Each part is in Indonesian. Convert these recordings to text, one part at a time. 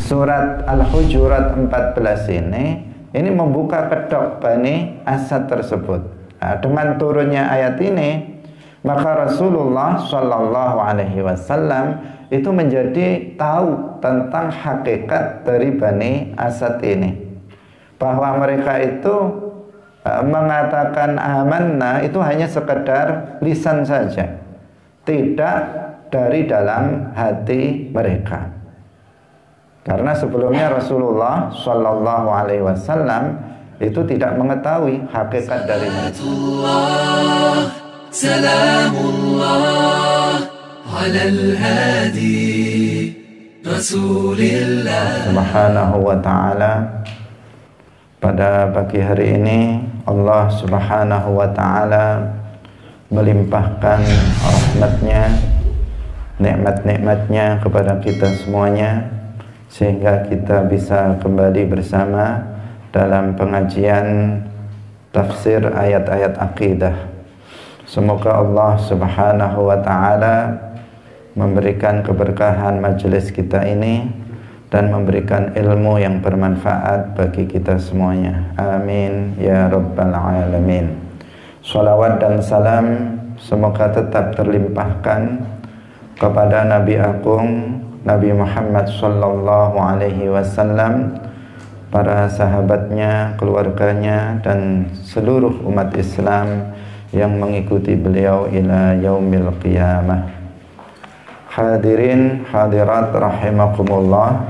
surat Al-Hujurat 14 ini membuka kedok Bani Asad tersebut. Nah, dengan turunnya ayat ini, maka Rasulullah Shallallahu Alaihi Wasallam itu menjadi tahu tentang hakikat dari Bani Asad ini, bahwa mereka itu mengatakan amanna itu hanya sekedar lisan saja, tidak dari dalam hati mereka. Karena sebelumnya Rasulullah Shallallahu Alaihi Wasallam itu tidak mengetahui hakikat dari mereka. Salamullah alal hadi Rasulillah. Subhanahu wa ta'ala, pada pagi hari ini Allah Subhanahu wa ta'ala melimpahkan rahmatnya, nikmat-nikmatnya kepada kita semuanya, sehingga kita bisa kembali bersama dalam pengajian tafsir ayat-ayat akidah. Semoga Allah Subhanahu wa ta'ala memberikan keberkahan majelis kita ini dan memberikan ilmu yang bermanfaat bagi kita semuanya. Amin ya rabbal alamin. Salawat dan salam semoga tetap terlimpahkan kepada Nabi Agung Nabi Muhammad Sallallahu Alaihi Wasallam, para sahabatnya, keluarganya, dan seluruh umat Islam yang mengikuti beliau ila yaumil qiyamah. Hadirin hadirat rahimakumullah,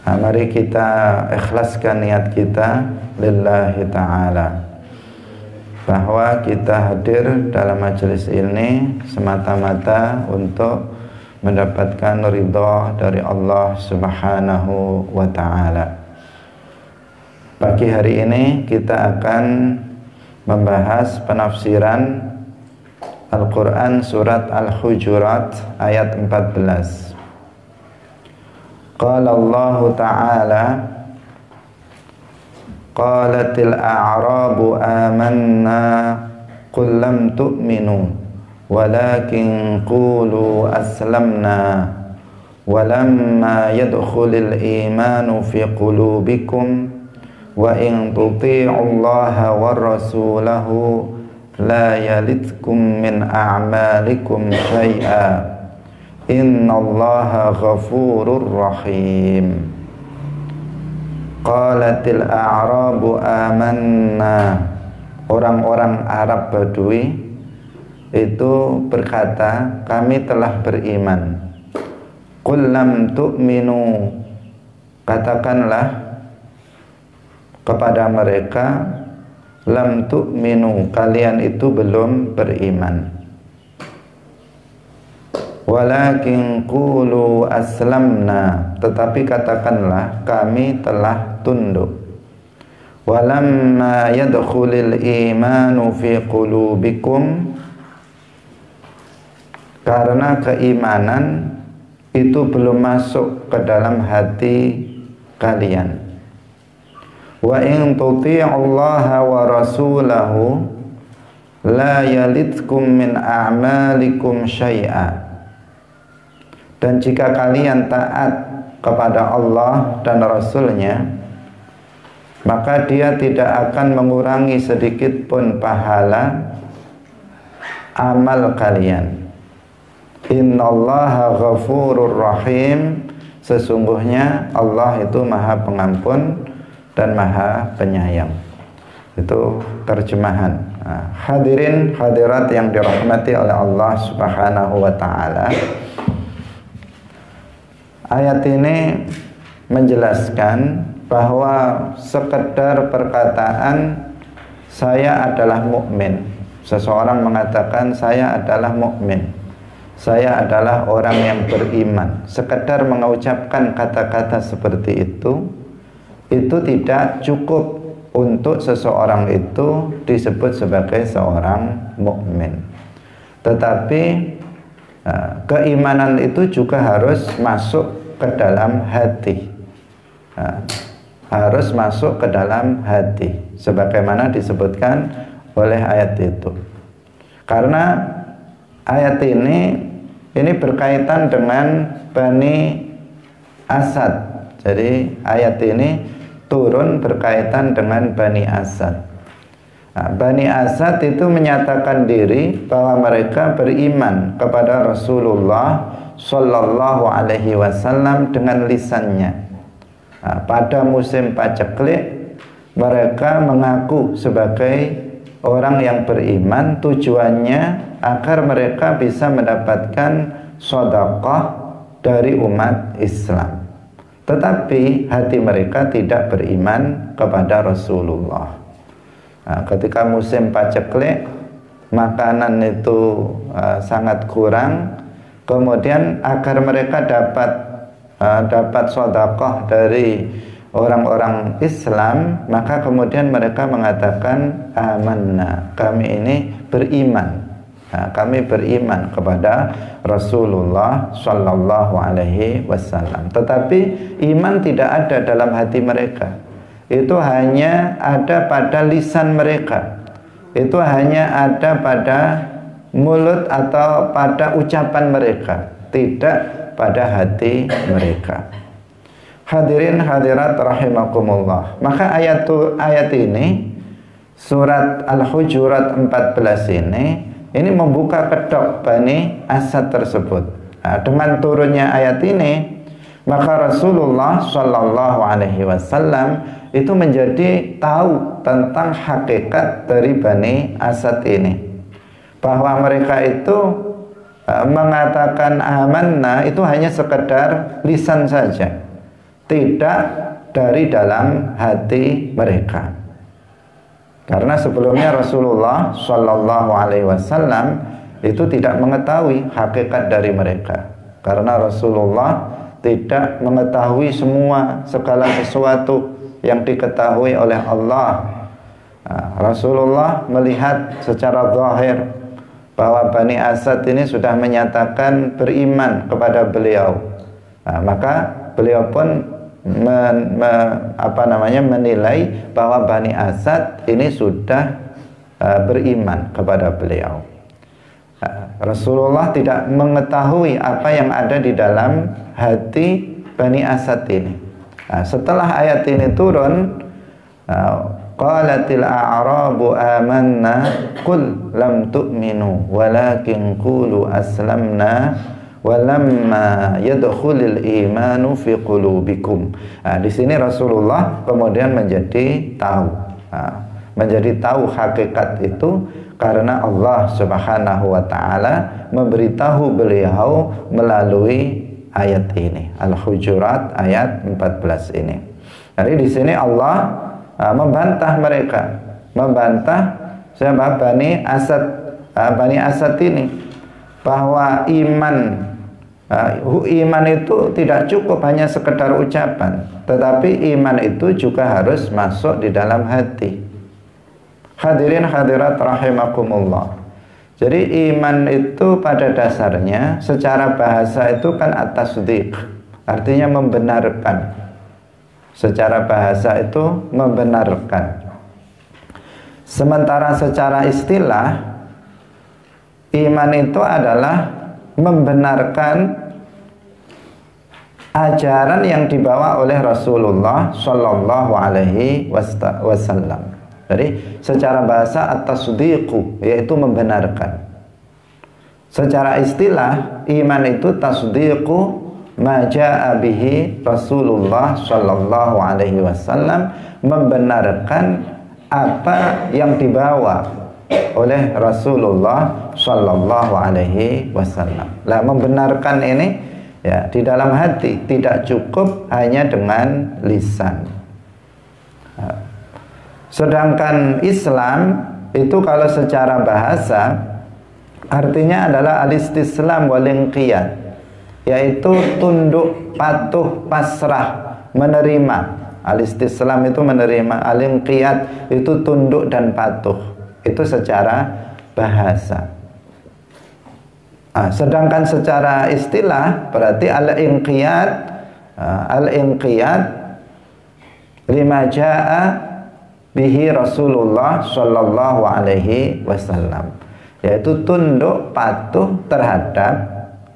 mari kita ikhlaskan niat kita lillahi ta'ala, bahwa kita hadir dalam majelis ini semata-mata untuk mendapatkan ridha dari Allah Subhanahu wa ta'ala. Pagi hari ini kita akan membahas penafsiran Al-Quran surat Al-Hujurat ayat 14. Qala Allah ta'ala, qalatil a'rabu amanna qul lam tu'minu walakin qulu aslamna walamma yadkhulil imanu fi qulubikum wa in tuti'u allaha war rasulahu la yalitkum min a'malikum syai'a innallaha ghafurur rahim. Qalatil a'rabu amanna, orang-orang Arab Badui itu berkata, kami telah beriman. Qul lam tu'minu, katakanlah kepada mereka, lam tu'minu, kalian itu belum beriman. Walakin qulu aslamna, tetapi katakanlah kami telah tunduk. Walamma yadkhulil imanu fi qulubikum, karena keimanan itu belum masuk ke dalam hati kalian. Wa in tuti'ullaha wa rasulahu la yalitkum min a'malikum syai'a, dan jika kalian taat kepada Allah dan Rasulnya, maka dia tidak akan mengurangi sedikit pun pahala amal kalian. Innallaha ghafurur rahim, sesungguhnya Allah itu maha pengampun dan maha penyayang. Itu terjemahan. Hadirin hadirat yang dirahmati oleh Allah Subhanahu wa ta'ala, ayat ini menjelaskan bahwa sekedar perkataan saya adalah mukmin, seseorang mengatakan saya adalah mukmin, saya adalah orang yang beriman, sekedar mengucapkan kata-kata seperti itu tidak cukup untuk seseorang itu disebut sebagai seorang mukmin. Tetapi keimanan itu juga harus masuk ke dalam hati, harus masuk ke dalam hati, sebagaimana disebutkan oleh ayat itu. Karena ayat ini berkaitan dengan Bani Asad. Jadi ayat ini turun berkaitan dengan Bani Asad. Nah, Bani Asad itu menyatakan diri bahwa mereka beriman kepada Rasulullah Sallallahu Alaihi Wasallam dengan lisannya. Nah, pada musim paceklik mereka mengaku sebagai orang yang beriman, tujuannya agar mereka bisa mendapatkan sedekah dari umat Islam. Tetapi hati mereka tidak beriman kepada Rasulullah. Nah, ketika musim paceklik, makanan itu sangat kurang. Kemudian agar mereka dapat sedekah dari orang-orang Islam, maka kemudian mereka mengatakan amanna, kami ini beriman. Nah, kami beriman kepada Rasulullah Sallallahu Alaihi Wasallam. Tetapi iman tidak ada dalam hati mereka. Itu hanya ada pada lisan mereka. Itu hanya ada pada mulut atau pada ucapan mereka, tidak pada hati mereka. Hadirin hadirat rahimakumullah. Maka ayat ini, surat Al-Hujurat 14 ini membuka kedok Bani Asad tersebut. Nah, dengan turunnya ayat ini, maka Rasulullah Shallallahu Alaihi Wasallam itu menjadi tahu tentang hakikat dari Bani Asad ini, bahwa mereka itu mengatakan amanna itu hanya sekedar lisan saja, tidak dari dalam hati mereka. Karena sebelumnya Rasulullah Shallallahu Alaihi Wasallam itu tidak mengetahui hakikat dari mereka, karena Rasulullah tidak mengetahui segala sesuatu yang diketahui oleh Allah. Rasulullah melihat secara zahir bahwa Bani Asad ini sudah menyatakan beriman kepada beliau. Maka beliau pun menilai bahwa Bani Asad ini sudah beriman kepada beliau. Rasulullah tidak mengetahui apa yang ada di dalam hati Bani Asad ini. Setelah ayat ini turun, qalatil a'rabu amanna qul lam tu'minu walakin qulu aslamna walamma yadkhulul imanu fi qulubikum. Di sini Rasulullah kemudian menjadi tahu hakikat itu karena Allah Subhanahu wa taala memberitahu beliau melalui ayat ini, Al-Hujurat ayat 14 ini. Jadi di sini Allah membantah mereka, siapa? Bani Asad ini, bahwa iman itu tidak cukup hanya sekedar ucapan, tetapi iman itu juga harus masuk di dalam hati. Hadirin hadirat rahimakumullah. Jadi iman itu pada dasarnya secara bahasa itu kan at-tasdiq, artinya membenarkan. Secara bahasa itu membenarkan. Sementara secara istilah, iman itu adalah membenarkan ajaran yang dibawa oleh Rasulullah Shallallahu Alaihi Wasallam. Jadi secara bahasa at-tasdiqu, yaitu membenarkan. Secara istilah, iman itu tasdiqu ma jaa bihi Rasulullah Shallallahu Alaihi Wasallam, membenarkan apa yang dibawa oleh Rasulullah Shallallahu Alaihi Wasallam. Lah, membenarkan ini ya di dalam hati, tidak cukup hanya dengan lisan. Sedangkan Islam itu kalau secara bahasa artinya adalah al-istislam wal inqiyad, yaitu tunduk, patuh, pasrah, menerima. Al-istislam itu menerima, al-inqiyad itu tunduk dan patuh. Itu secara bahasa. Sedangkan secara istilah berarti al-inqiyad lima jaa bihi Rasulullah Shallallahu Alaihi Wasallam, yaitu tunduk patuh terhadap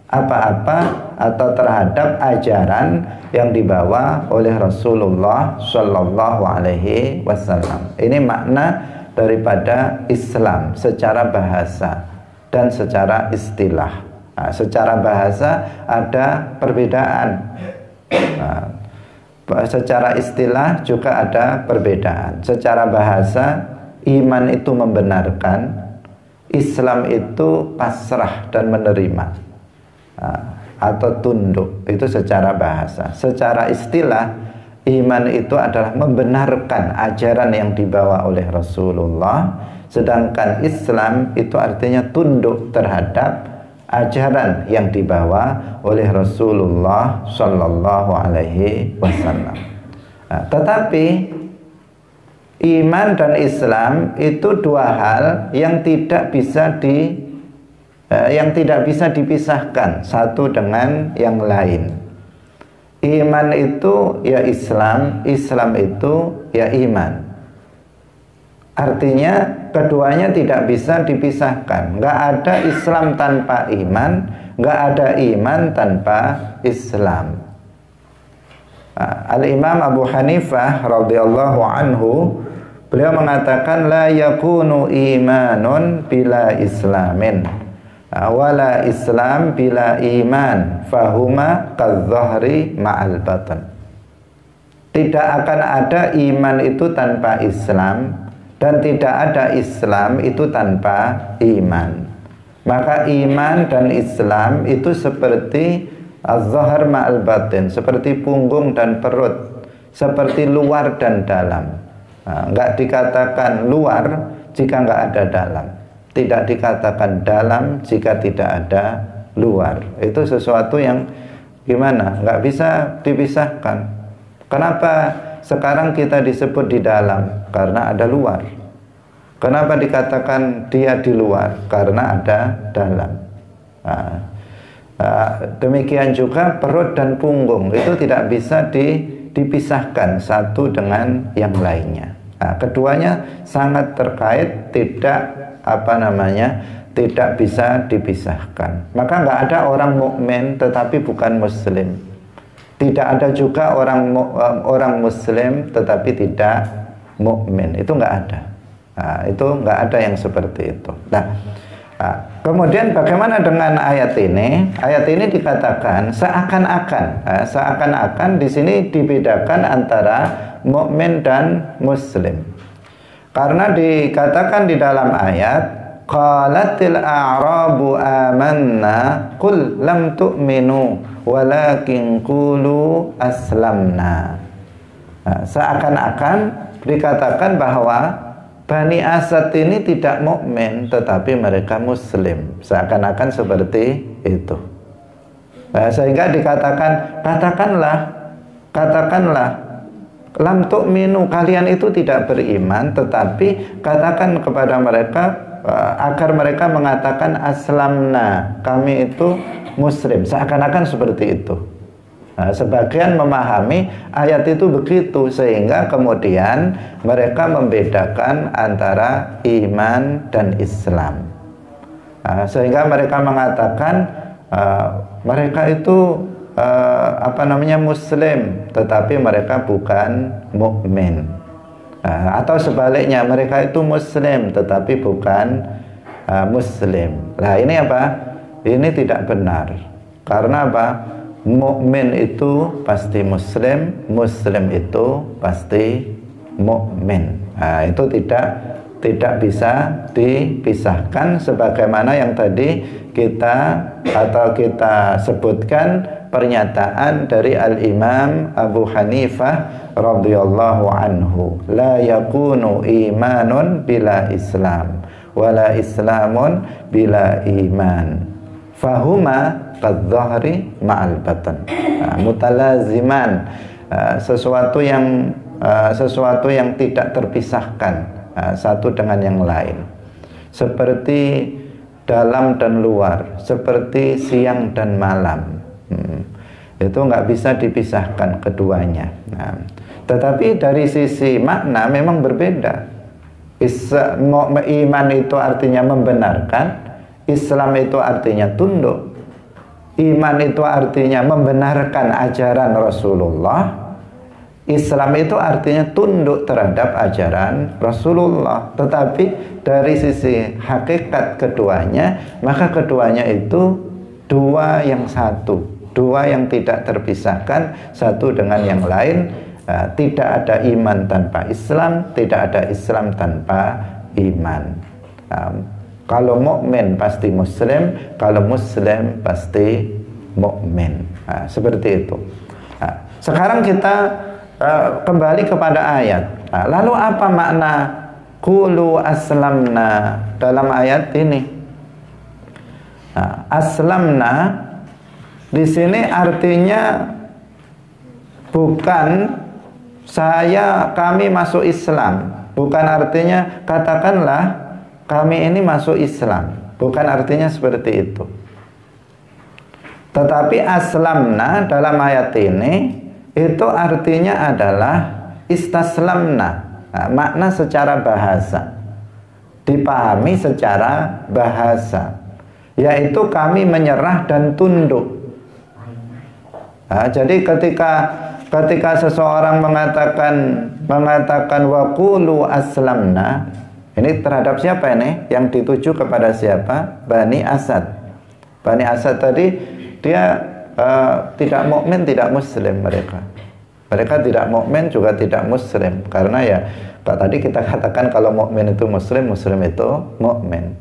apa-apa atau terhadap ajaran yang dibawa oleh Rasulullah Shallallahu Alaihi Wasallam. Ini makna daripada Islam secara bahasa dan secara istilah. Nah, secara bahasa ada perbedaan. Nah, secara istilah juga ada perbedaan. Secara bahasa, iman itu membenarkan, Islam itu pasrah dan menerima, atau tunduk. Itu secara bahasa. Secara istilah, iman itu adalah membenarkan ajaran yang dibawa oleh Rasulullah, sedangkan Islam itu artinya tunduk terhadap ajaran yang dibawa oleh Rasulullah Shallallahu Alaihi Wasallam. Nah, tetapi iman dan Islam itu dua hal yang tidak bisa dipisahkan satu dengan yang lain. Iman itu ya Islam, Islam itu ya iman. Artinya keduanya tidak bisa dipisahkan. Nggak ada Islam tanpa iman, nggak ada iman tanpa Islam. Al-Imam Abu Hanifah radhiyallahu anhu, beliau mengatakan la yakunu imanun bila islamin, wala Islam bila iman, fahuma kadzahri ma'al batan. Tidak akan ada iman itu tanpa Islam, dan tidak ada Islam itu tanpa iman. Maka iman dan Islam itu seperti az-zahar ma'al batin, seperti punggung dan perut, seperti luar dan dalam. Enggak dikatakan luar jika enggak ada dalam, tidak dikatakan dalam jika tidak ada luar. Itu sesuatu yang gimana? Enggak bisa dipisahkan. Kenapa sekarang kita disebut di dalam? Karena ada luar. Kenapa dikatakan dia di luar? Karena ada dalam. Demikian juga perut dan punggung itu tidak bisa dipisahkan satu dengan yang lainnya. Keduanya sangat terkait, tidak bisa dipisahkan. Maka nggak ada orang mukmin tetapi bukan muslim. Tidak ada juga orang muslim tetapi tidak mukmin. Itu nggak ada. Itu nggak ada yang seperti itu. Kemudian bagaimana dengan ayat ini? Ayat ini dikatakan seakan-akan di sini dibedakan antara mukmin dan muslim. Karena dikatakan di dalam ayat qalatil a'rabu amanna qul lam tu'minu walakin qulu aslamna. Seakan-akan dikatakan bahwa Bani Asad ini tidak mukmin tetapi mereka muslim. Seakan-akan seperti itu. Sehingga dikatakan katakanlah lam tu'minu, kalian itu tidak beriman, tetapi katakan kepada mereka agar mereka mengatakan aslamna, kami itu muslim. Seakan-akan seperti itu. Sebagian memahami ayat itu begitu, sehingga kemudian mereka membedakan antara iman dan Islam. Sehingga mereka mengatakan mereka itu muslim, tetapi mereka bukan mukmin. Atau sebaliknya, mereka itu muslim tetapi bukan muslim. Nah, ini apa? Ini tidak benar. Karena apa? Mukmin itu pasti muslim, muslim itu pasti mukmin. Nah, itu tidak bisa dipisahkan, sebagaimana yang tadi kita sebutkan pernyataan dari Al-Imam Abu Hanifah radhiyallahu anhu, la yakunu imanun bila Islam wala Islamun bila iman, fahuma kadzahri ma'al batan. Mutalaziman, sesuatu yang tidak terpisahkan satu dengan yang lain, seperti dalam dan luar, seperti siang dan malam. Itu nggak bisa dipisahkan keduanya. Tetapi dari sisi makna memang berbeda. Iman itu artinya membenarkan, Islam itu artinya tunduk. iman itu artinya membenarkan ajaran Rasulullah, Islam itu artinya tunduk terhadap ajaran Rasulullah. Tetapi dari sisi hakikat keduanya, maka keduanya itu dua yang satu, dua yang tidak terpisahkan satu dengan yang lain. Tidak ada iman tanpa Islam, tidak ada Islam tanpa iman. Kalau mukmin pasti muslim, kalau muslim pasti mukmin. Seperti itu. Sekarang kita kembali kepada ayat. Lalu apa makna qulu aslamna dalam ayat ini? Aslamna di sini artinya bukan kami masuk Islam, bukan artinya katakanlah kami ini masuk Islam, bukan artinya seperti itu. Tetapi aslamna dalam ayat ini itu artinya adalah istaslamna. Makna secara bahasa, dipahami secara bahasa, yaitu kami menyerah dan tunduk. Jadi ketika seseorang mengatakan wa qulu aslamna, ini terhadap siapa ini? Yang dituju kepada siapa? Bani Asad. Bani Asad tadi dia tidak mukmin, tidak muslim mereka. Mereka tidak mukmin juga tidak muslim, karena ya tadi kita katakan kalau mukmin itu muslim, muslim itu mukmin.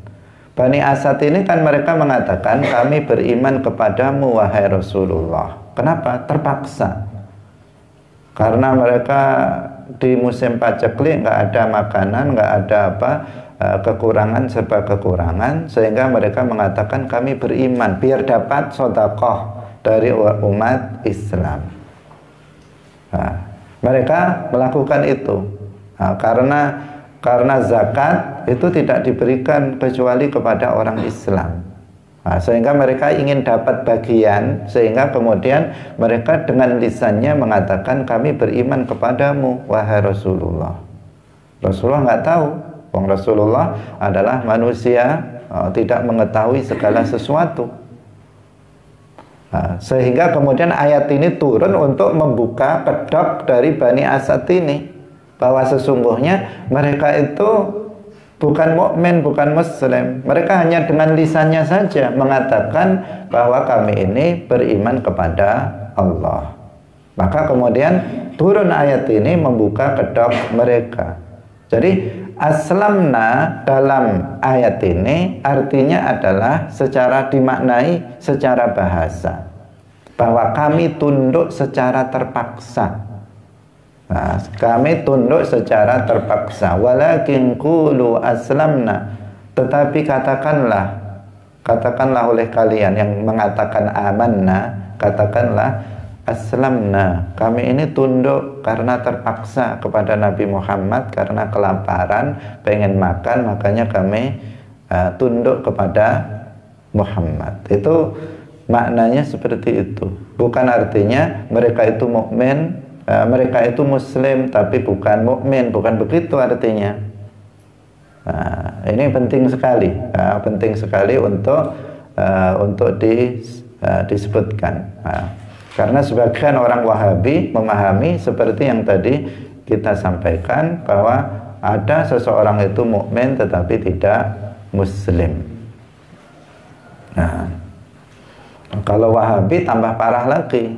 Bani Asad ini kan mereka mengatakan kami beriman kepadamu wahai Rasulullah. Kenapa? Terpaksa. Karena mereka di musim paceklik nggak ada makanan, nggak ada kekurangan serba kekurangan, sehingga mereka mengatakan kami beriman biar dapat sedekah dari umat Islam. Mereka melakukan itu karena zakat itu tidak diberikan kecuali kepada orang Islam. Sehingga mereka ingin dapat bagian, sehingga kemudian mereka dengan lisannya mengatakan kami beriman kepadamu wahai Rasulullah. Rasulullah nggak tahu, wong Rasulullah adalah manusia, tidak mengetahui segala sesuatu. Sehingga kemudian ayat ini turun untuk membuka kedok dari Bani Asad ini, bahwa sesungguhnya mereka itu bukan mukmin, bukan muslim. Mereka hanya dengan lisannya saja mengatakan bahwa kami ini beriman kepada Allah. Maka kemudian turun ayat ini membuka kedok mereka. Jadi aslamna dalam ayat ini artinya adalah secara dimaknai secara bahasa, bahwa kami tunduk secara terpaksa. Kami tunduk secara terpaksa. Walakin qulu aslamna, tetapi katakanlah oleh kalian yang mengatakan amanna, katakanlah aslamna, kami ini tunduk karena terpaksa kepada Nabi Muhammad, karena kelaparan, pengen makan, makanya kami tunduk kepada Muhammad. Itu maknanya seperti itu. Bukan artinya mereka itu mukmin, mereka itu muslim tapi bukan mukmin, bukan begitu artinya. Ini penting sekali untuk disebutkan. Karena sebagian orang Wahabi memahami seperti yang tadi kita sampaikan, bahwa ada seseorang itu mukmin tetapi tidak muslim. Kalau Wahabi tambah parah lagi,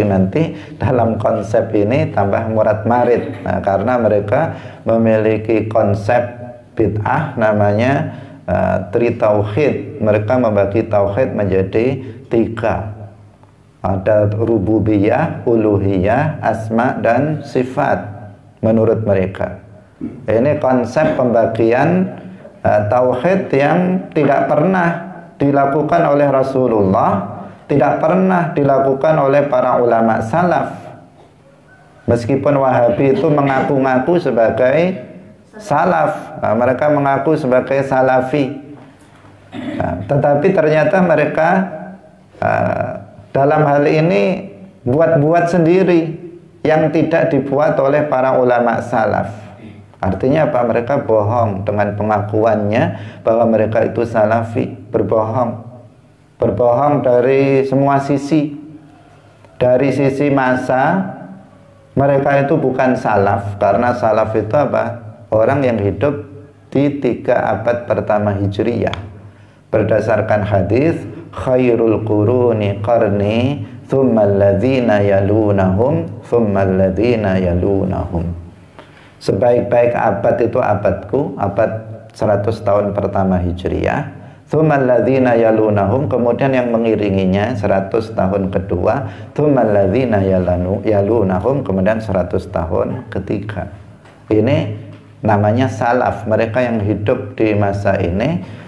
nanti dalam konsep ini tambah murat marit. Karena mereka memiliki konsep bid'ah namanya tritauhid. Mereka membagi tauhid menjadi 3. Ada rububiyah, uluhiyah, asma dan sifat menurut mereka. Ini konsep pembagian tauhid yang tidak pernah dilakukan oleh Rasulullah, tidak pernah dilakukan oleh para ulama salaf. Meskipun Wahabi itu mengaku-ngaku sebagai salaf, mereka mengaku sebagai salafi, tetapi ternyata mereka dalam hal ini buat-buat sendiri yang tidak dibuat oleh para ulama salaf. Artinya apa? Mereka bohong dengan pengakuannya bahwa mereka itu salafi, berbohong. berbohong dari semua sisi. Dari sisi masa, mereka itu bukan salaf, karena salaf itu apa? Orang yang hidup di 3 abad pertama Hijriyah. Berdasarkan hadis, khairul quruni qarni, thumma alladhina yalunahum, thumma alladhina yalunahum. Sebaik-baik abad itu abadku, abad 100 tahun pertama Hijriyah. Thumma alladhina yalunahum, kemudian yang mengiringinya 100 tahun kedua. Thumma alladhina yalunahum, kemudian 100 tahun ketiga. Ini namanya salaf, mereka yang hidup di masa ini.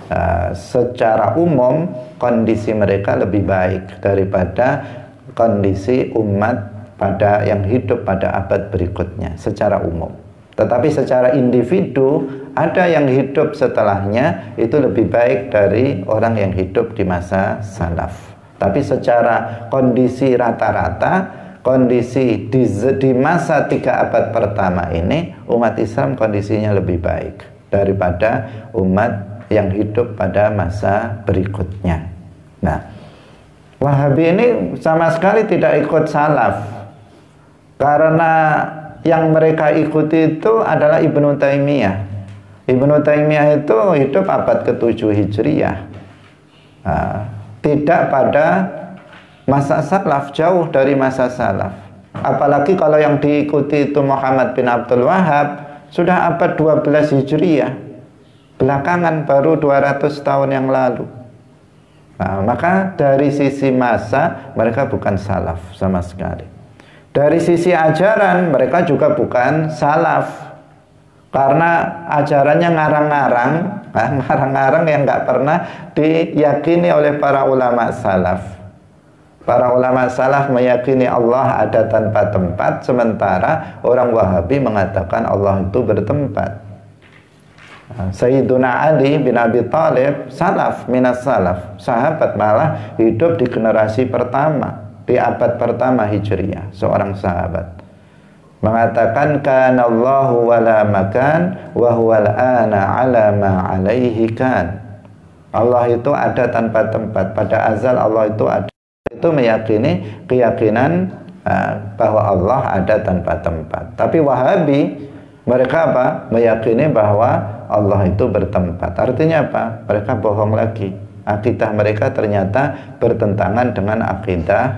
Secara umum kondisi mereka lebih baik daripada kondisi umat pada yang hidup pada abad berikutnya secara umum. Tetapi secara individu, ada yang hidup setelahnya itu lebih baik dari orang yang hidup di masa salaf. Tapi secara kondisi rata-rata, kondisi di masa 3 abad pertama ini, umat Islam kondisinya lebih baik daripada umat yang hidup pada masa berikutnya. Nah, Wahabi ini sama sekali tidak ikut salaf, karena yang mereka ikuti itu adalah Ibnu Taimiyah. Ibnu Taimiyah itu hidup abad ke-7 Hijriyah. Tidak pada masa salaf, jauh dari masa salaf. Apalagi kalau yang diikuti itu Muhammad bin Abdul Wahab, sudah abad 12 Hijriyah. Belakangan baru 200 tahun yang lalu. Maka dari sisi masa mereka bukan salaf sama sekali. Dari sisi ajaran mereka juga bukan salaf, karena ajarannya ngarang-ngarang, ngarang-ngarang yang nggak pernah diyakini oleh para ulama salaf. Para ulama salaf meyakini Allah ada tanpa tempat, sementara orang Wahabi mengatakan Allah itu bertempat. Sayyiduna Ali bin Abi Thalib salaf, minas salaf, sahabat, malah hidup di generasi pertama, di abad pertama Hijriyah. Seorang sahabat mengatakan, kana Allahu wala makan wa huwal ana ala ma alaihi kan. Allah itu ada tanpa tempat, pada azal Allah itu ada. Itu meyakini keyakinan bahwa Allah ada tanpa tempat. Tapi Wahabi mereka apa? Meyakini bahwa Allah itu bertempat. Artinya apa? Mereka bohong lagi. Akidah mereka ternyata bertentangan dengan akidah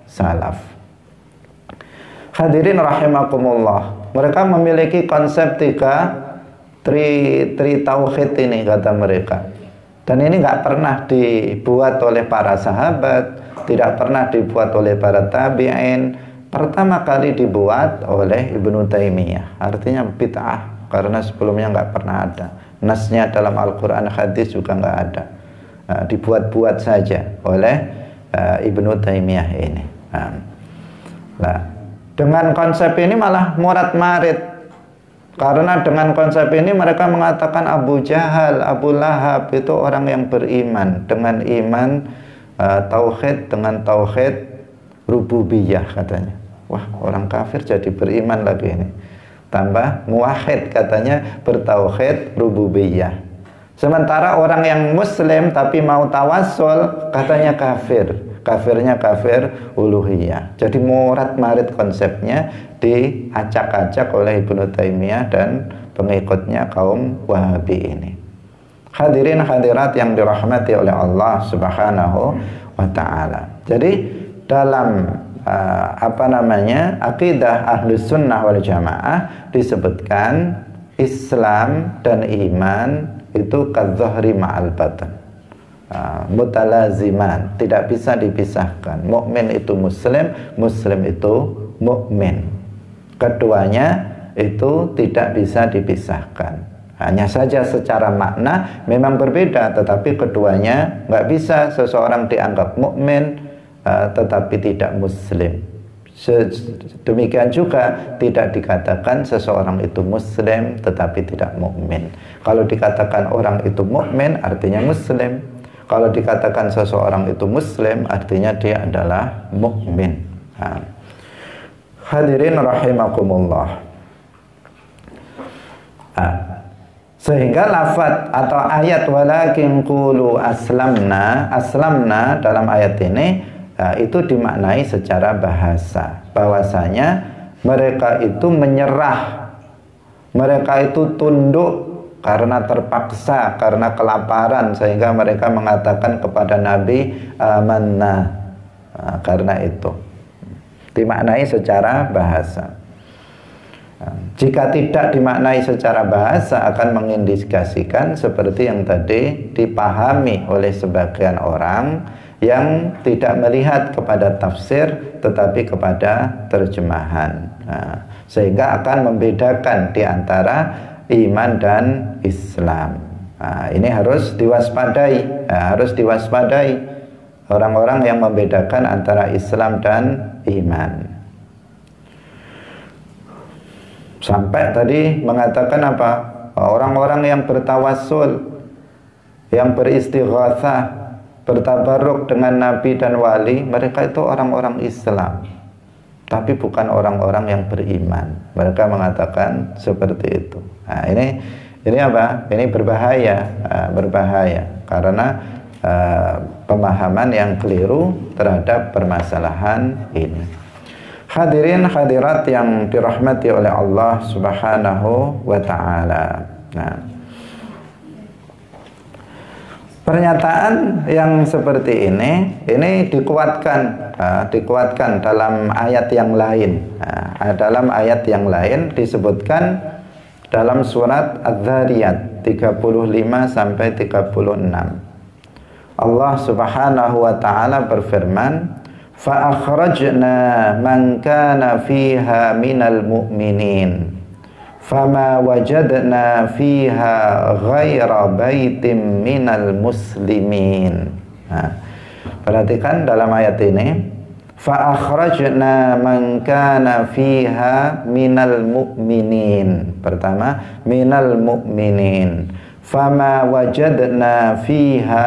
salaf. Hadirin rahimakumullah, mereka memiliki konsep tri tauhid ini, kata mereka. Dan ini nggak pernah dibuat oleh para sahabat, tidak pernah dibuat oleh para tabi'in. Pertama kali dibuat oleh Ibnu Taimiyah. Artinya bid'ah, karena sebelumnya nggak pernah ada. Nasnya dalam Al-Quran, hadis juga nggak ada. Dibuat-buat saja oleh Ibnu Taimiyah ini. Nah, dengan konsep ini malah murat-marit, karena dengan konsep ini mereka mengatakan Abu Jahal, Abu Lahab itu orang yang beriman dengan iman tauhid, dengan tauhid rububiyah katanya. Wah, orang kafir jadi beriman lagi ini. Tambah muwahhid katanya, bertauhid rububiyah. Sementara orang yang muslim tapi mau tawassul katanya kafir. Kafirnya kafir uluhiyah. Jadi murat-marit konsepnya diacak-acak oleh Ibnu Taimiyah dan pengikutnya kaum Wahabi ini. Hadirin hadirat yang dirahmati oleh Allah Subhanahu wa ta'ala. Jadi dalam akidah Ahlus Sunnah wal Jamaah disebutkan Islam dan iman itu kadzahri ma'al batan, mutalaziman, tidak bisa dipisahkan. Mukmin itu muslim, muslim itu mukmin. Keduanya itu tidak bisa dipisahkan. Hanya saja secara makna memang berbeda, tetapi keduanya nggak bisa seseorang dianggap mukmin tetapi tidak muslim. Demikian juga tidak dikatakan seseorang itu muslim tetapi tidak mukmin. Kalau dikatakan orang itu mukmin artinya muslim. Kalau dikatakan seseorang itu muslim artinya dia adalah mukmin. Hadirin rahimakumullah. Sehingga lafaz atau ayat walakin qulu aslamna, aslamna dalam ayat ini itu dimaknai secara bahasa, bahwasanya mereka itu menyerah, mereka itu tunduk karena terpaksa, karena kelaparan, sehingga mereka mengatakan kepada Nabi amanna. Karena itu dimaknai secara bahasa. Jika tidak dimaknai secara bahasa akan mengindikasikan seperti yang tadi dipahami oleh sebagian orang yang tidak melihat kepada tafsir tetapi kepada terjemahan. Sehingga akan membedakan di antara iman dan Islam. Ini harus diwaspadai, harus diwaspadai orang-orang yang membedakan antara Islam dan iman. Sampai tadi mengatakan apa? Orang-orang yang bertawassul, yang beristighatsah, bertabarruk dengan nabi dan wali, mereka itu orang-orang Islam, tapi bukan orang-orang yang beriman. Mereka mengatakan seperti itu. Nah, ini apa? Ini berbahaya, berbahaya karena pemahaman yang keliru terhadap permasalahan ini. Hadirin hadirat yang dirahmati oleh Allah Subhanahu wa taala. Nah, pernyataan yang seperti ini dikuatkan dalam ayat yang lain. Dalam ayat yang lain disebutkan dalam surat Az-Zariyat 35 sampai 36. Allah Subhanahu wa taala berfirman, fa akhrajna man kana fiha minal mu'minin fama wajadna fiha ghaira baitim minal muslimin. Perhatikan dalam ayat ini, fa akhrajna man kana fiha minal mu'minin. Pertama, minal mu'minin. Fama wajadna fiha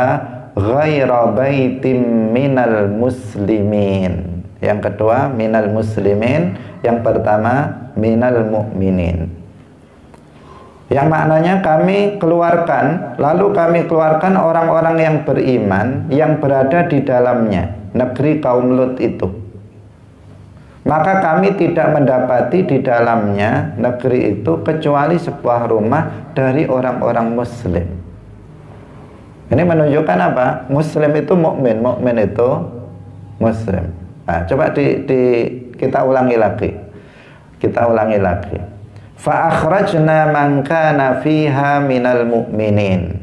ghaira baitim minal muslimin. Yang kedua minal muslimin, yang pertama minal mu'minin. Yang maknanya kami keluarkan, lalu kami keluarkan orang-orang yang beriman yang berada di dalamnya, negeri kaum Lut itu. Maka kami tidak mendapati di dalamnya negeri itu kecuali sebuah rumah dari orang-orang muslim. Ini menunjukkan apa? Muslim itu mukmin, mukmin itu muslim. Nah, coba kita ulangi lagi. Kita ulangi lagi. Fa akhrajna man kana fiha minal mu'minin.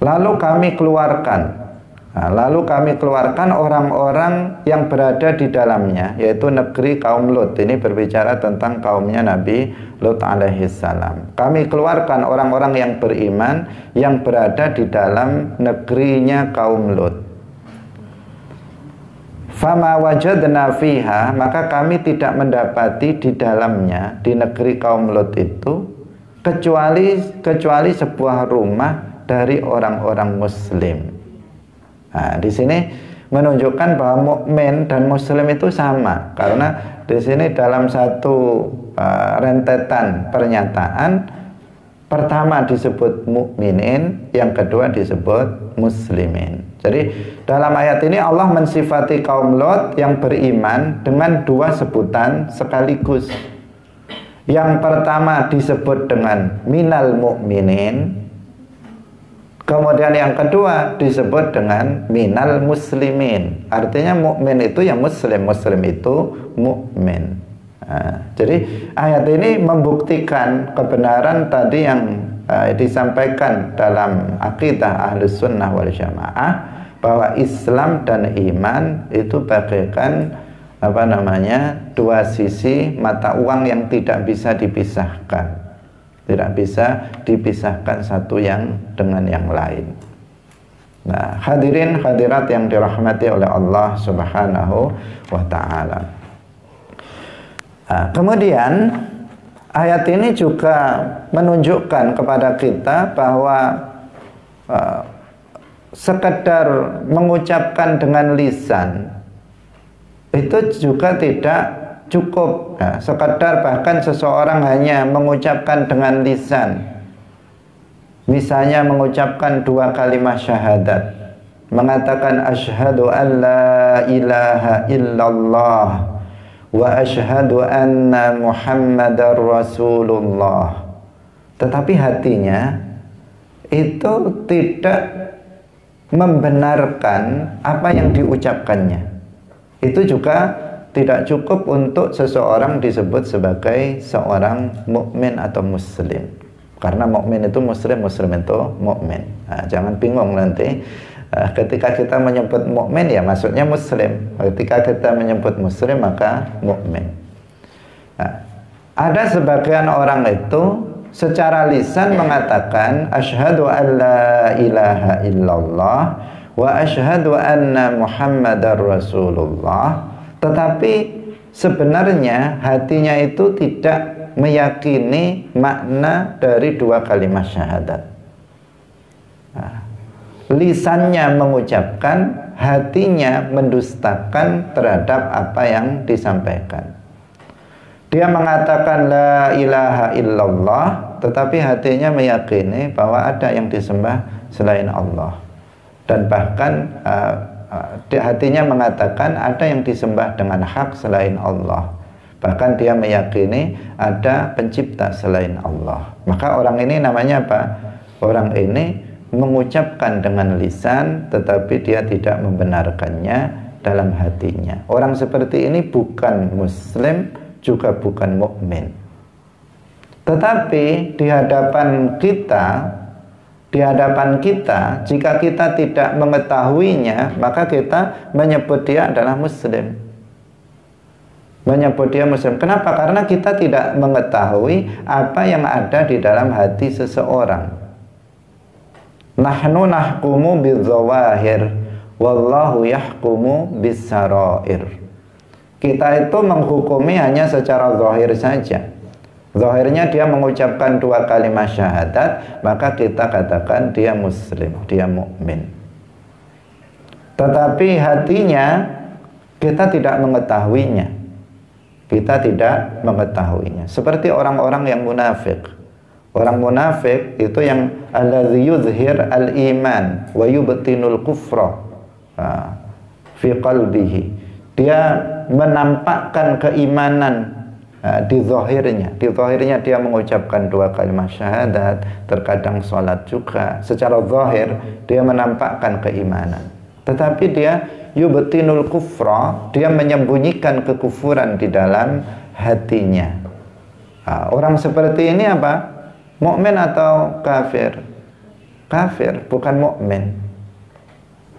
Lalu kami keluarkan. Lalu kami keluarkan orang-orang yang berada di dalamnya, yaitu negeri kaum Lut. Ini berbicara tentang kaumnya Nabi Lut alaihissalam. Kami keluarkan orang-orang yang beriman yang berada di dalam negerinya kaum Lut. Fama wajadna fiha, maka kami tidak mendapati di dalamnya, di negeri kaum Lut itu, kecuali sebuah rumah dari orang-orang muslim. Nah, di sini menunjukkan bahwa mukmin dan muslim itu sama, karena di sini dalam satu rentetan pernyataan, pertama disebut mukminin, yang kedua disebut muslimin. Jadi dalam ayat ini Allah mensifati kaum Lot yang beriman dengan dua sebutan sekaligus. Yang pertama disebut dengan minal mu'minin, kemudian yang kedua disebut dengan minal muslimin. Artinya mukmin itu yang muslim, muslim itu mukmin. Jadi ayat ini membuktikan kebenaran tadi yang disampaikan dalam akidah Ahlus Sunnah wal Jamaah, bahwa Islam dan iman itu bagaikan dua sisi mata uang yang tidak bisa dipisahkan. Tidak bisa dipisahkan satu yang dengan yang lain. Nah, hadirin hadirat yang dirahmati oleh Allah Subhanahu wa ta'ala. Kemudian ayat ini juga menunjukkan kepada kita bahwa sekedar mengucapkan dengan lisan itu juga tidak cukup sekadar bahkan seseorang hanya mengucapkan dengan lisan, misalnya mengucapkan 2 kalimat syahadat, mengatakan asyhadu an la ilaha illallah wa asyhadu anna muhammadar rasulullah, tetapi hatinya itu tidak membenarkan apa yang diucapkannya, itu juga tidak cukup untuk seseorang disebut sebagai seorang mukmin atau muslim. Karena mukmin itu muslim, muslim itu mukmin. Jangan bingung nanti. Ketika kita menyebut mukmin ya maksudnya muslim. Ketika kita menyebut muslim maka mukmin. Ada sebagian orang itu secara lisan mengatakan asyhadu an la ilaha illallah wa asyhadu anna muhammadar rasulullah, tetapi sebenarnya hatinya itu tidak meyakini makna dari 2 kalimat syahadat. Lisannya mengucapkan, hatinya mendustakan terhadap apa yang disampaikan. Dia mengatakan la ilaha illallah, tetapi hatinya meyakini bahwa ada yang disembah selain Allah. Dan bahkan hatinya mengatakan ada yang disembah dengan hak selain Allah. Bahkan dia meyakini ada pencipta selain Allah. Maka orang ini namanya apa? Orang ini mengucapkan dengan lisan, tetapi dia tidak membenarkannya dalam hatinya. Orang seperti ini bukan muslim, juga bukan mukmin. Tetapi di hadapan kita, jika kita tidak mengetahuinya, maka kita menyebut dia adalah muslim. Menyebut dia muslim. Kenapa? Karena kita tidak mengetahui apa yang ada di dalam hati seseorang. Nahnu nahkumu bidzawahir wallahu yahkumu bissarair. Kita itu menghukumi hanya secara zahir saja. Zahirnya dia mengucapkan 2 kalimat syahadat, maka kita katakan dia muslim, dia mukmin. Tetapi hatinya kita tidak mengetahuinya. Kita tidak mengetahuinya. Seperti orang-orang yang munafik. Orang munafik itu yang alladzi yuzhir al-iman wa yubtinul kufra fi qalbihi. Dia menampakkan keimanan di zahirnya. Di zahirnya dia mengucapkan 2 kalimat syahadat, terkadang sholat juga. Secara zahir dia menampakkan keimanan. Tetapi dia yubtinul kufra, dia menyembunyikan kekufuran di dalam hatinya. Orang seperti ini apa? Mukmin atau kafir? Kafir, bukan mukmin.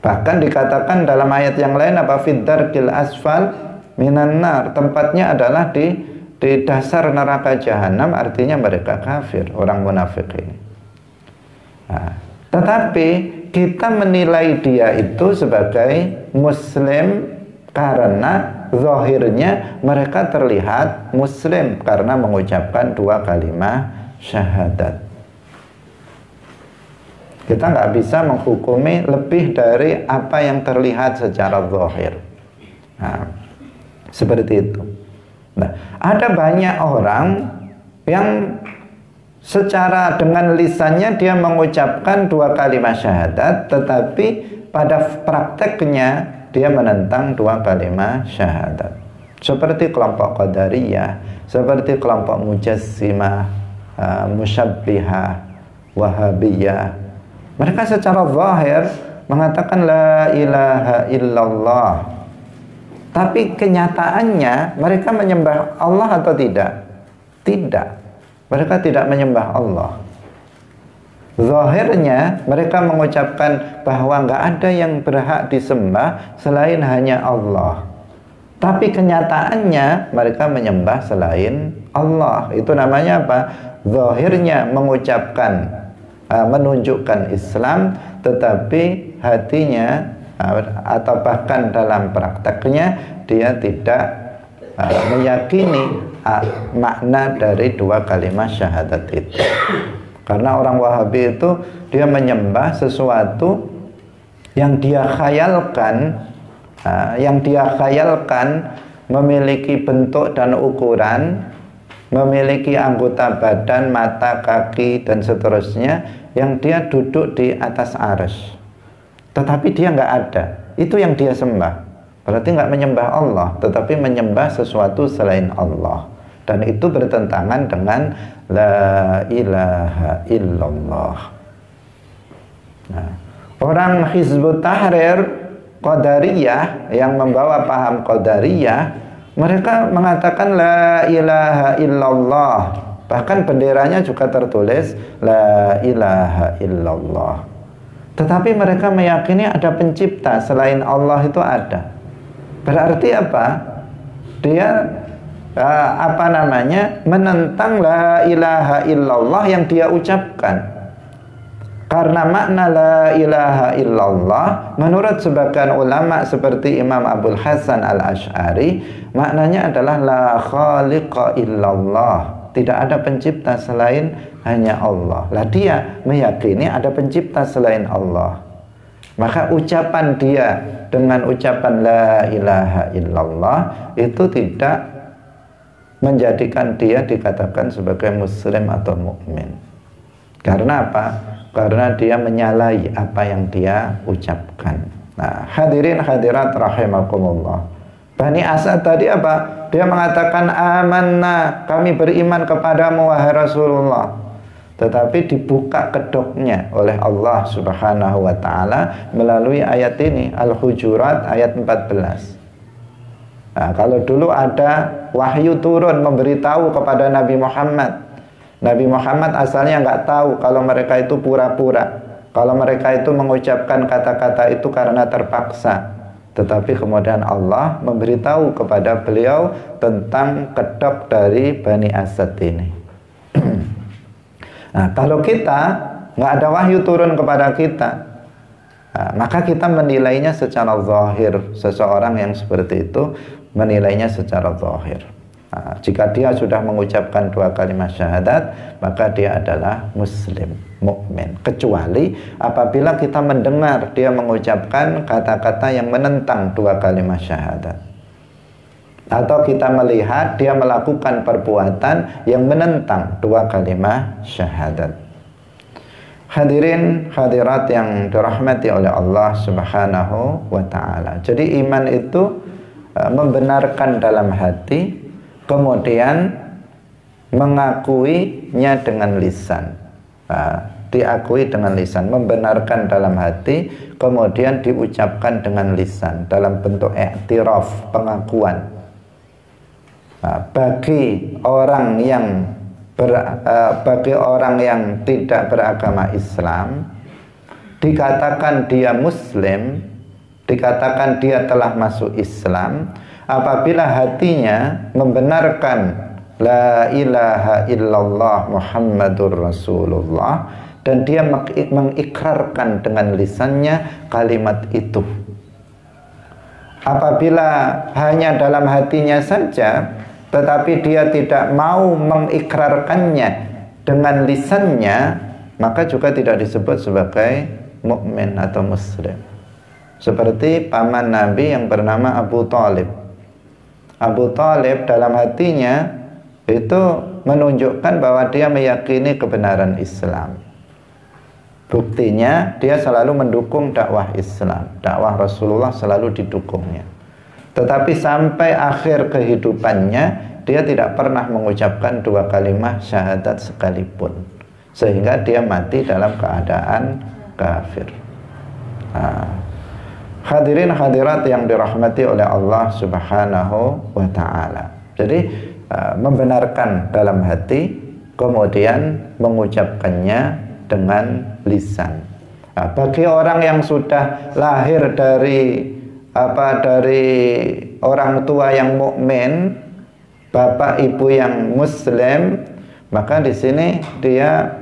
Bahkan dikatakan dalam ayat yang lain apa? Fiddarkil asfal minan nar, tempatnya adalah di dasar neraka jahanam, artinya mereka kafir, orang munafik ini. Tetapi kita menilai dia itu sebagai muslim karena zahirnya mereka terlihat muslim karena mengucapkan 2 kalimat syahadat. Kita nggak bisa menghukumi lebih dari apa yang terlihat secara zahir. Seperti itu. Nah, ada banyak orang yang secara dengan lisannya dia mengucapkan 2 kalimat syahadat, tetapi pada prakteknya dia menentang 2 kalimat syahadat. Seperti kelompok Qadariyah, seperti kelompok Mujassimah, Musyabbihah, Wahabiyah. Mereka secara zahir mengatakan la ilaha illallah, tapi kenyataannya mereka menyembah Allah atau tidak? Tidak. Mereka tidak menyembah Allah. Zahirnya mereka mengucapkan bahwa nggak ada yang berhak disembah selain hanya Allah. Tapi kenyataannya mereka menyembah selain Allah. Itu namanya apa? Zahirnya mengucapkan, menunjukkan Islam, tetapi hatinya atau bahkan dalam prakteknya dia tidak meyakini makna dari 2 kalimat syahadat itu. Karena orang Wahabi itu dia menyembah sesuatu yang dia khayalkan, memiliki bentuk dan ukuran, memiliki anggota badan, mata, kaki, dan seterusnya, yang dia duduk di atas arsy. Tetapi dia nggak ada. Itu yang dia sembah. Berarti nggak menyembah Allah, tetapi menyembah sesuatu selain Allah. Dan itu bertentangan dengan la ilaha illallah. Nah, orang Hizbut Tahrir Qadariyah yang membawa paham Qadariyah, mereka mengatakan la ilaha illallah. Bahkan benderanya juga tertulis la ilaha illallah. Tetapi mereka meyakini ada pencipta selain Allah itu ada. Berarti apa? Dia menentang la ilaha illallah yang dia ucapkan. Karena makna la ilaha illallah menurut sebagian ulama seperti Imam Abul Hasan Al-Asy'ari, maknanya adalah la khaliqa illallah. Tidak ada pencipta selain hanya Allah. Lah dia meyakini ada pencipta selain Allah. Maka ucapan dia dengan ucapan la ilaha illallah itu tidak menjadikan dia dikatakan sebagai muslim atau mukmin. Karena apa? Karena dia menyalahi apa yang dia ucapkan. Nah, hadirin hadirat rahimakumullah. Bani Asad tadi apa? Dia mengatakan amanna, kami beriman kepadamu wahai Rasulullah. Tetapi dibuka kedoknya oleh Allah Subhanahu wa taala melalui ayat ini, Al-Hujurat ayat 14. Nah, kalau dulu ada wahyu turun memberitahu kepada Nabi Muhammad. Nabi Muhammad asalnya nggak tahu kalau mereka itu pura-pura, kalau mereka itu mengucapkan kata-kata itu karena terpaksa. Tetapi kemudian Allah memberitahu kepada beliau tentang kedok dari Bani Asad ini. Nah, kalau kita nggak ada wahyu turun kepada kita, maka kita menilainya secara zahir. Seseorang yang seperti itu menilainya secara zahir. Nah, jika dia sudah mengucapkan 2 kalimat syahadat, maka dia adalah muslim, mukmin. Kecuali apabila kita mendengar dia mengucapkan kata-kata yang menentang 2 kalimat syahadat, atau kita melihat dia melakukan perbuatan yang menentang 2 kalimat syahadat. Hadirin hadirat yang dirahmati oleh Allah Subhanahu wa ta'ala. Jadi iman itu membenarkan dalam hati, kemudian mengakuinya dengan lisan. Diakui dengan lisan, membenarkan dalam hati, kemudian diucapkan dengan lisan dalam bentuk i'tiraf, pengakuan. Bagi orang yang tidak beragama Islam, dikatakan dia muslim, dikatakan dia telah masuk Islam apabila hatinya membenarkan la ilaha illallah Muhammadur Rasulullah dan dia mengikrarkan dengan lisannya kalimat itu. Apabila hanya dalam hatinya saja tetapi dia tidak mau mengikrarkannya dengan lisannya, maka juga tidak disebut sebagai mukmin atau muslim. Seperti paman Nabi yang bernama Abu Thalib. Abu Thalib dalam hatinya itu menunjukkan bahwa dia meyakini kebenaran Islam. Buktinya dia selalu mendukung dakwah Islam, dakwah Rasulullah selalu didukungnya. Tetapi sampai akhir kehidupannya dia tidak pernah mengucapkan 2 kalimat syahadat sekalipun, sehingga dia mati dalam keadaan kafir. Hadirin hadirat yang dirahmati oleh Allah Subhanahu wa ta'ala. Jadi membenarkan dalam hati, kemudian mengucapkannya dengan lisan. Bagi orang yang sudah lahir dari orang tua yang mukmin, bapak ibu yang muslim, maka di sini dia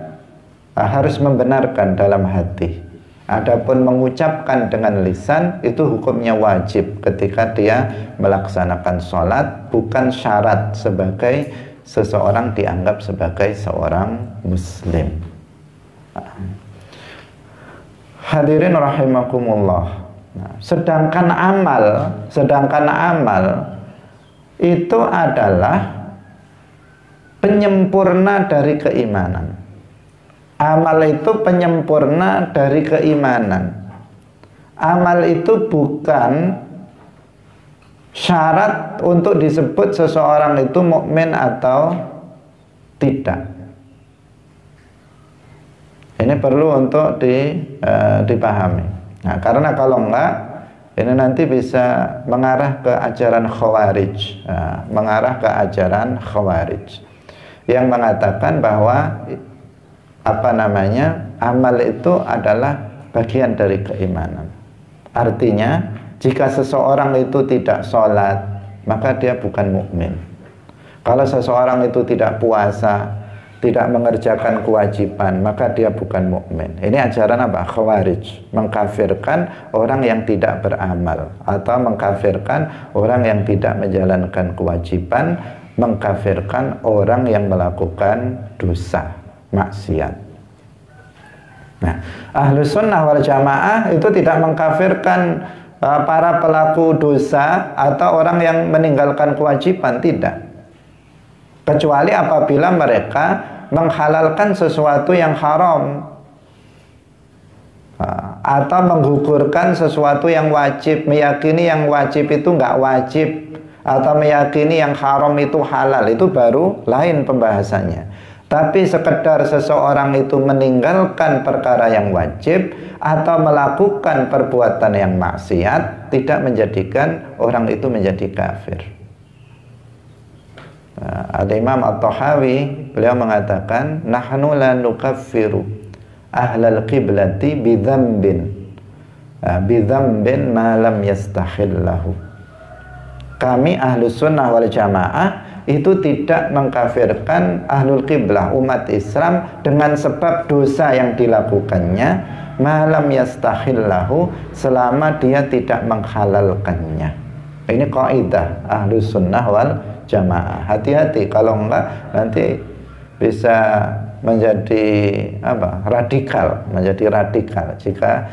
harus membenarkan dalam hati. Adapun mengucapkan dengan lisan itu hukumnya wajib ketika dia melaksanakan sholat, bukan syarat sebagai seseorang dianggap sebagai seorang muslim. Hadirin rahimakumullah. Sedangkan amal itu adalah penyempurna dari keimanan. Amal itu penyempurna dari keimanan. Amal itu bukan syarat untuk disebut seseorang itu mukmin atau tidak. Ini perlu untuk dipahami. Nah, karena kalau enggak, ini nanti bisa mengarah ke ajaran Khawarij, mengarah ke ajaran Khawarij yang mengatakan bahwa amal itu adalah bagian dari keimanan. Artinya, jika seseorang itu tidak sholat, maka dia bukan mukmin. Kalau seseorang itu tidak puasa, tidak mengerjakan kewajiban, maka dia bukan mukmin. Ini ajaran apa? Khawarij, mengkafirkan orang yang tidak beramal, atau mengkafirkan orang yang tidak menjalankan kewajiban, mengkafirkan orang yang melakukan dosa, maksiat. Nah, Ahlus Sunnah wal Jamaah itu tidak mengkafirkan para pelaku dosa atau orang yang meninggalkan kewajiban, tidak. Kecuali apabila mereka menghalalkan sesuatu yang haram atau menggugurkan sesuatu yang wajib, meyakini yang wajib itu nggak wajib, atau meyakini yang haram itu halal, itu baru lain pembahasannya. Tapi sekedar seseorang itu meninggalkan perkara yang wajib atau melakukan perbuatan yang maksiat, tidak menjadikan orang itu menjadi kafir. Al-Imam At-Tahawi, beliau mengatakan, nahnu la nukaffiru ahlal qiblati bidzambin ma lam yastahillahu. Kami Ahlus Sunnah wal Jamaah itu tidak mengkafirkan ahlul qiblah, umat Islam, dengan sebab dosa yang dilakukannya, malam yastahillahu, selama dia tidak menghalalkannya. Ini kaidah Ahlus Sunnah wal Jamaah. Hati-hati, kalau enggak nanti bisa menjadi radikal jika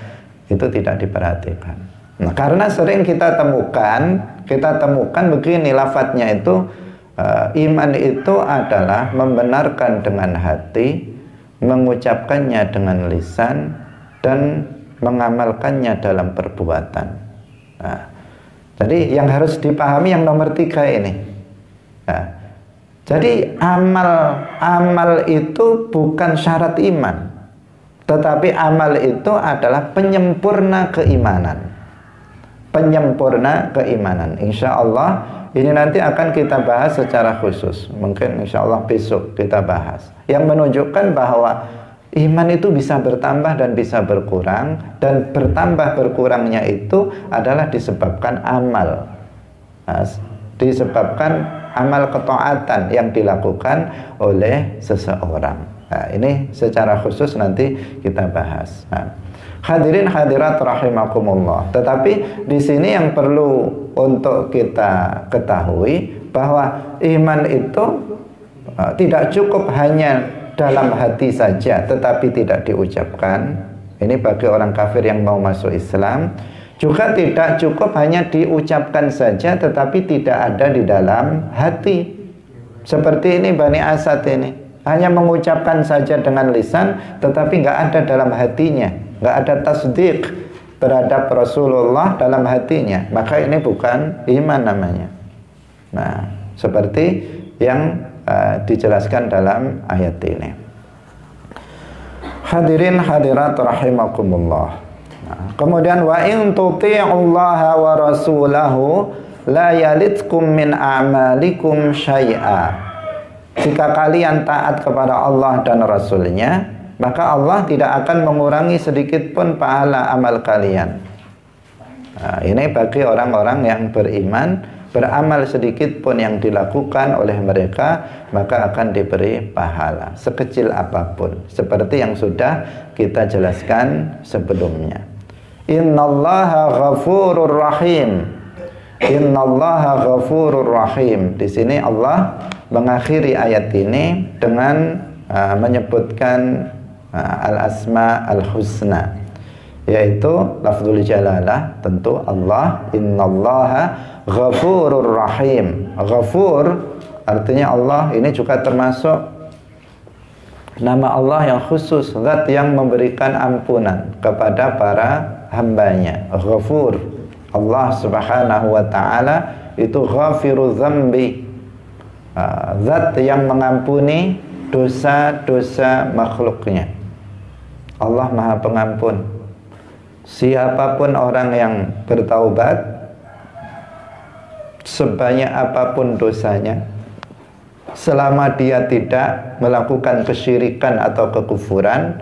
itu tidak diperhatikan. Nah, karena sering kita temukan begini lafadznya itu, iman itu adalah membenarkan dengan hati, mengucapkannya dengan lisan, dan mengamalkannya dalam perbuatan. Nah, jadi yang harus dipahami yang nomor 3 ini. Nah, jadi amal itu bukan syarat iman, tetapi amal itu adalah penyempurna keimanan. Penyempurna keimanan. Insya Allah ini nanti akan kita bahas secara khusus. Mungkin insya Allah besok kita bahas. Yang menunjukkan bahwa iman itu bisa bertambah dan bisa berkurang. Dan bertambah berkurangnya itu adalah disebabkan amal. Disebabkan amal ketaatan yang dilakukan oleh seseorang. Nah, ini secara khusus nanti kita bahas. Hadirin hadirat rahimakumullah. Tetapi di sini yang perlu untuk kita ketahui bahwa iman itu tidak cukup hanya dalam hati saja tetapi tidak diucapkan. Ini bagi orang kafir yang mau masuk Islam. Juga tidak cukup hanya diucapkan saja tetapi tidak ada di dalam hati. Seperti ini Bani Asad ini, hanya mengucapkan saja dengan lisan tetapi nggak ada dalam hatinya, nggak ada tasdik terhadap Rasulullah dalam hatinya, maka ini bukan iman namanya. Nah, seperti yang dijelaskan dalam ayat ini. Hadirin hadirat rahimakumullah. Nah, kemudian wa in tuti'ullaha wa rasulahu la yalitkum min a'malikum syai'a. Jika kalian taat kepada Allah dan Rasulnya, maka Allah tidak akan mengurangi sedikit pun pahala amal kalian. Nah, ini bagi orang-orang yang beriman, beramal sedikit pun yang dilakukan oleh mereka, maka akan diberi pahala sekecil apapun, seperti yang sudah kita jelaskan sebelumnya. Innallaha ghafurur rahim. Innallaha ghafurur rahim. Di sini Allah mengakhiri ayat ini dengan menyebutkan al-asma al-husna, yaitu lafzul jalalah, tentu Allah, innallaha ghafurur rahim. Ghafur artinya Allah ini juga termasuk nama Allah yang khusus, zat yang memberikan ampunan kepada para hambanya. Ghafur, Allah subhanahu wa ta'ala itu ghafiru dzambi, zat yang mengampuni dosa-dosa makhluknya. Allah maha pengampun. Siapapun orang yang bertaubat, sebanyak apapun dosanya, selama dia tidak melakukan kesyirikan atau kekufuran,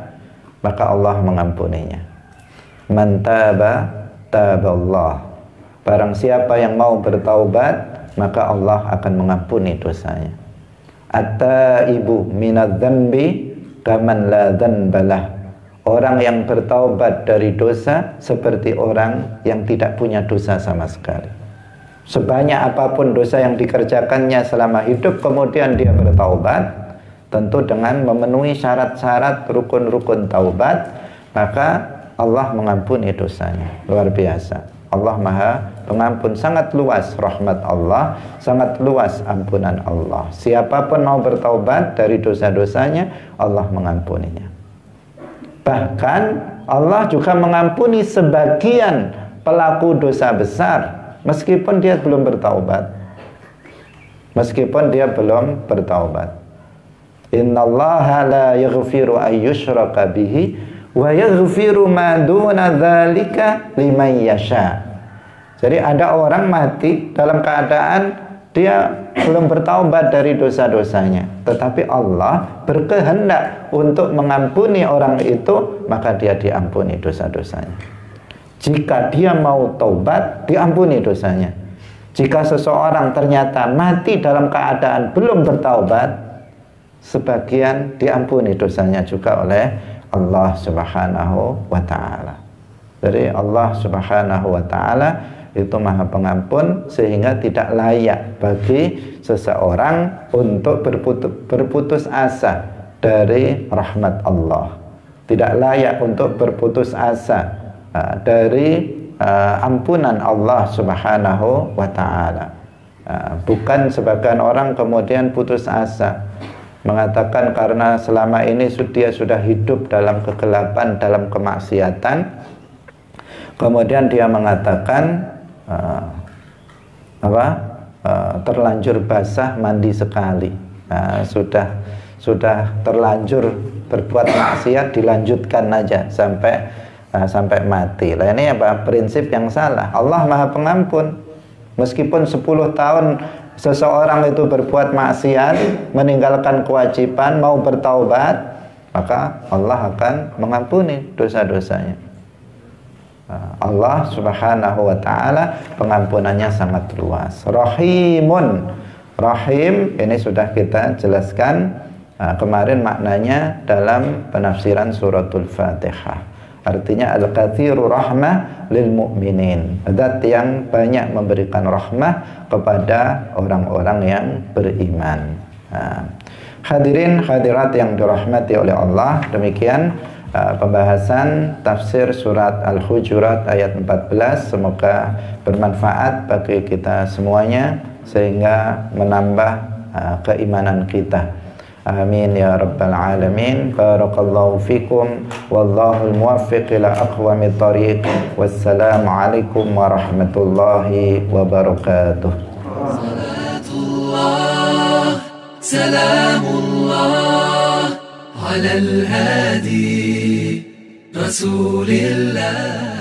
maka Allah mengampuninya. Man taba taballah. Barang siapa yang mau bertaubat, maka Allah akan mengampuni dosanya. At-taibu minadz-dzambi kaman la dzanbalah. Orang yang bertaubat dari dosa seperti orang yang tidak punya dosa sama sekali. Sebanyak apapun dosa yang dikerjakannya selama hidup, kemudian dia bertaubat, tentu dengan memenuhi syarat-syarat rukun-rukun taubat, maka Allah mengampuni dosanya. Luar biasa. Allah maha pengampun, sangat luas rahmat Allah, sangat luas ampunan Allah. Siapapun mau bertaubat dari dosa-dosanya, Allah mengampuninya. Bahkan Allah juga mengampuni sebagian pelaku dosa besar meskipun dia belum bertaubat. Meskipun dia belum bertaubat. Innallaha la yaghfiru an yushraka bihi wa yaghfiru ma duna dzalika liman yasha. Jadi ada orang mati dalam keadaan dia belum bertaubat dari dosa-dosanya, tetapi Allah berkehendak untuk mengampuni orang itu, maka dia diampuni dosa-dosanya. Jika dia mau taubat, diampuni dosanya. Jika seseorang ternyata mati dalam keadaan belum bertaubat, sebagian diampuni dosanya juga oleh Allah subhanahu wa ta'ala. Jadi Allah subhanahu wa ta'ala itu maha pengampun, sehingga tidak layak bagi seseorang untuk berputus asa dari rahmat Allah. Tidak layak untuk berputus asa dari ampunan Allah subhanahu wa ta'ala. Bukan sebagian orang kemudian putus asa, mengatakan karena selama ini dia sudah hidup dalam kegelapan, dalam kemaksiatan, kemudian dia mengatakan terlanjur basah mandi sekali. Sudah terlanjur berbuat maksiat, dilanjutkan aja sampai mati. Lah ini apa? Prinsip yang salah. Allah maha pengampun. Meskipun 10 tahun seseorang itu berbuat maksiat, meninggalkan kewajiban, mau bertaubat, maka Allah akan mengampuni dosa-dosanya. Allah subhanahu wa ta'ala pengampunannya sangat luas. Rahimun, rahim ini sudah kita jelaskan kemarin maknanya dalam penafsiran suratul Fatihah. Artinya al-katsiru rahmah lil mu'minin, zat yang banyak memberikan rahmah kepada orang-orang yang beriman. Hadirin hadirat yang dirahmati oleh Allah, demikian pembahasan tafsir surat Al-Hujurat ayat 14. Semoga bermanfaat bagi kita semuanya sehingga menambah keimanan kita. Amin ya rabbal alamin. Barakallahu fikum wallahul muwaffiq ila aqwamit thariq. Wassalamu alaikum warahmatullahi wabarakatuh. Salatullah salamullah ala al-hadi رسول الله